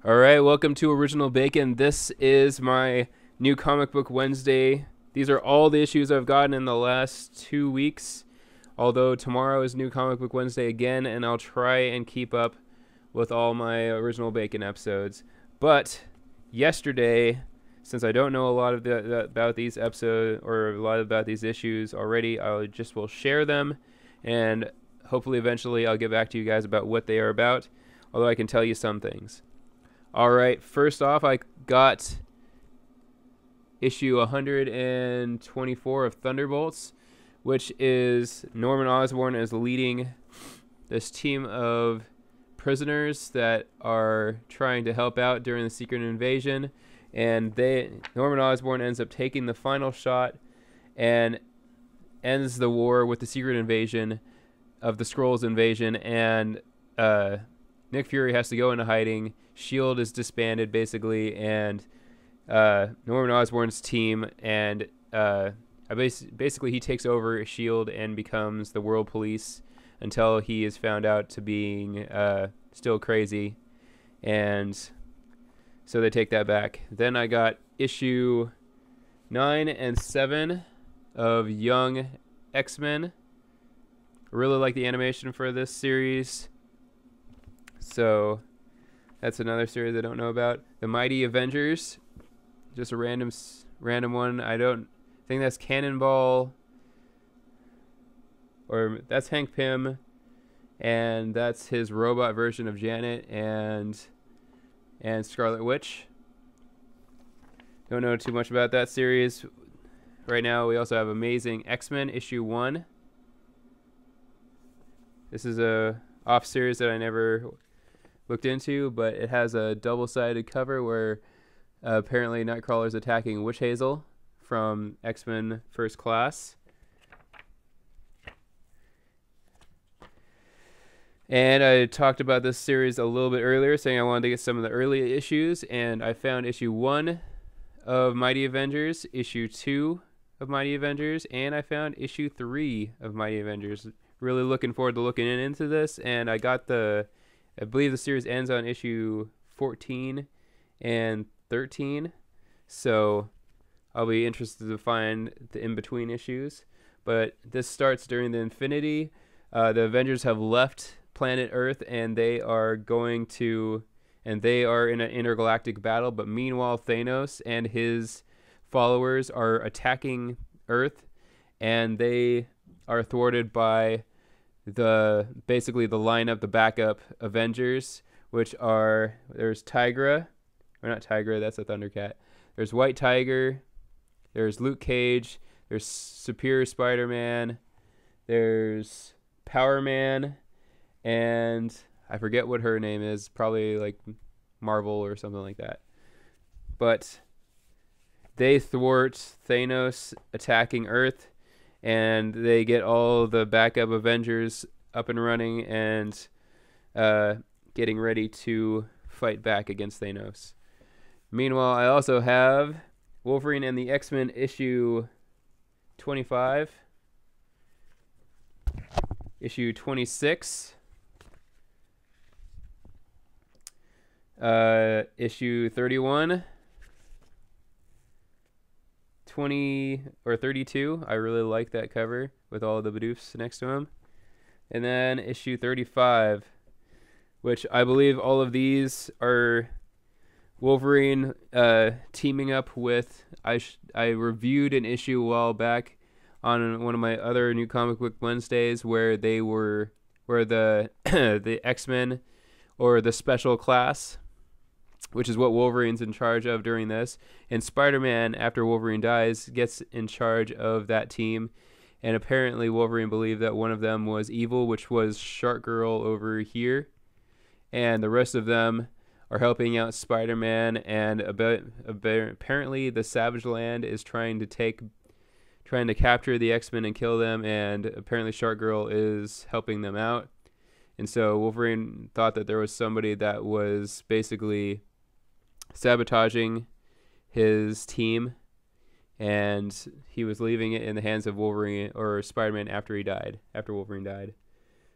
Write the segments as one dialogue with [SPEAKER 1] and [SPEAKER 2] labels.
[SPEAKER 1] All right, welcome to Original Bacon. This is my new comic book Wednesday. These are all the issues I've gotten in the last 2 weeks. Although tomorrow is new comic book Wednesday again, and I'll try and keep up with all my Original Bacon episodes. But yesterday, since I don't know a lot of about these episodes or a lot about these issues already, I just will share them, and hopefully eventually I'll get back to you guys about what they are about. Although I can tell you some things. All right, first off, I got issue 124 of Thunderbolts, which is Norman Osborn is leading this team of prisoners that are trying to help out during the secret invasion, and Norman Osborn ends up taking the final shot and ends the war with the secret invasion of the Skrulls invasion, and Nick Fury has to go into hiding. S.H.I.E.L.D. is disbanded, basically, and Norman Osborn's team, and basically he takes over S.H.I.E.L.D. and becomes the world police until he is found out to being still crazy, and so they take that back. Then I got issue 9 and 7 of Young X-Men. I really like the animation for this series. So that's another series I don't know about. The Mighty Avengers, just a random one. I don't think that's Cannonball, or that's Hank Pym, and that's his robot version of Janet and Scarlet Witch. Don't know too much about that series. Right now we also have Amazing X-Men issue 1. This is a off series that I never looked into, but it has a double-sided cover where apparently Nightcrawler's attacking Witch Hazel from X-Men First Class. And I talked about this series a little bit earlier, saying I wanted to get some of the early issues, and I found issue 1 of Mighty Avengers, issue 2 of Mighty Avengers, and I found issue 3 of Mighty Avengers. Really looking forward to looking into this, and I believe the series ends on issue 14 and 13, so I'll be interested to find the in-between issues. But this starts during the Infinity. The Avengers have left planet Earth, and they are in an intergalactic battle, but meanwhile Thanos and his followers are attacking Earth, and they are thwarted by the backup Avengers, which are, there's Tigra, or not Tigra, that's a Thundercat. There's White Tiger, there's Luke Cage, there's Superior Spider-Man, there's Power Man, and I forget what her name is, probably like Marvel or something like that. But they thwart Thanos attacking Earth, and they get all the backup Avengers up and running and getting ready to fight back against Thanos. Meanwhile, I also have Wolverine and the X-Men issue 25, issue 26, issue 31, 20 or 32. I really like that cover with all the Badoofs next to him. And then issue 35, which I believe all of these are Wolverine teaming up with, I reviewed an issue a while back on one of my other new comic book Wednesdays where the the X-Men, or the special class, which is what Wolverine's in charge of during this. And Spider-Man, after Wolverine dies, gets in charge of that team. And apparently Wolverine believed that one of them was evil, which was Shark Girl over here. And the rest of them are helping out Spider-Man. And apparently the Savage Land is trying to capture the X-Men and kill them. And apparently Shark Girl is helping them out. And so Wolverine thought that there was somebody that was basically sabotaging his team, and he was leaving it in the hands of Wolverine or Spider-Man after Wolverine died.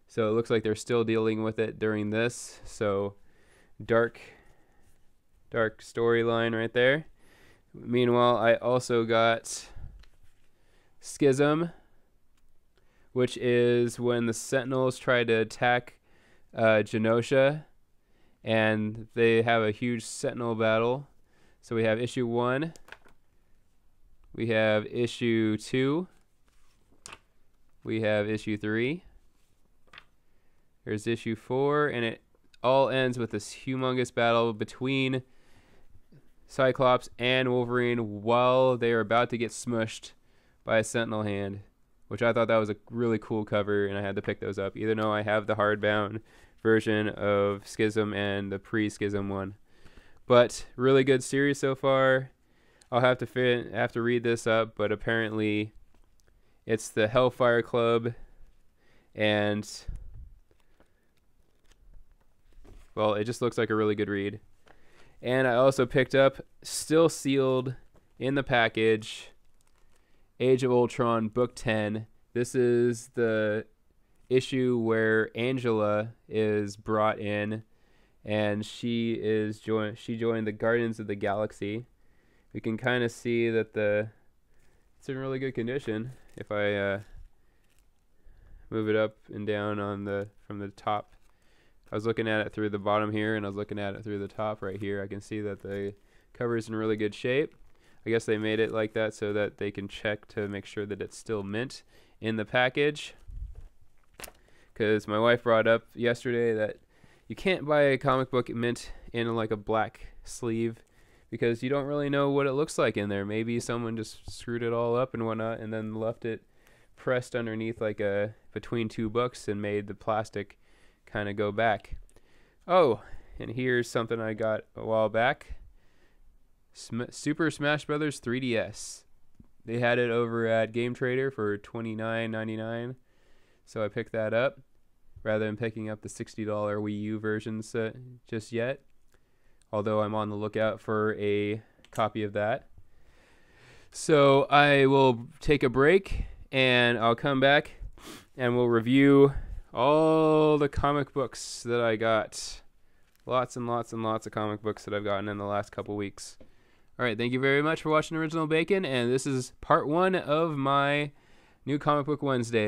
[SPEAKER 1] So it looks like they're still dealing with it during this. So dark dark storyline right there. Meanwhile, I also got Schism, which is when the Sentinels try to attack Genosha, and they have a huge Sentinel battle. So we have issue 1, we have issue 2, we have issue 3, there's issue 4, and it all ends with this humongous battle between Cyclops and Wolverine while they are about to get smushed by a Sentinel hand, which I thought that was a really cool cover, and I had to pick those up, even though I have the hardbound version of Schism and the pre-Schism one. But really good series so far. I'll have to read this up, but apparently it's the Hellfire Club, and well, it just looks like a really good read. And I also picked up, still sealed in the package, Age of Ultron Book 10. This is the issue where Angela is brought in, and she joined the Guardians of the Galaxy. We can kind of see that it's in really good condition. If I move it up and down from the top, I was looking at it through the bottom here, and I was looking at it through the top right here. I can see that the cover is in really good shape. I guess they made it like that so that they can check to make sure that it's still mint in the package. Because my wife brought up yesterday that you can't buy a comic book mint in like a black sleeve because you don't really know what it looks like in there. Maybe someone just screwed it all up and whatnot and then left it pressed underneath like between two books and made the plastic kind of go back. Oh, and here's something I got a while back. Super Smash Brothers 3DS. They had it over at Game Trader for $29.99, so I picked that up rather than picking up the $60 Wii U versions just yet, although I'm on the lookout for a copy of that. So I will take a break and I'll come back and we'll review all the comic books that I got. Lots and lots and lots of comic books that I've gotten in the last couple weeks. All right, thank you very much for watching Original Bacon, and this is part 1 of my new Comic Book Wednesday.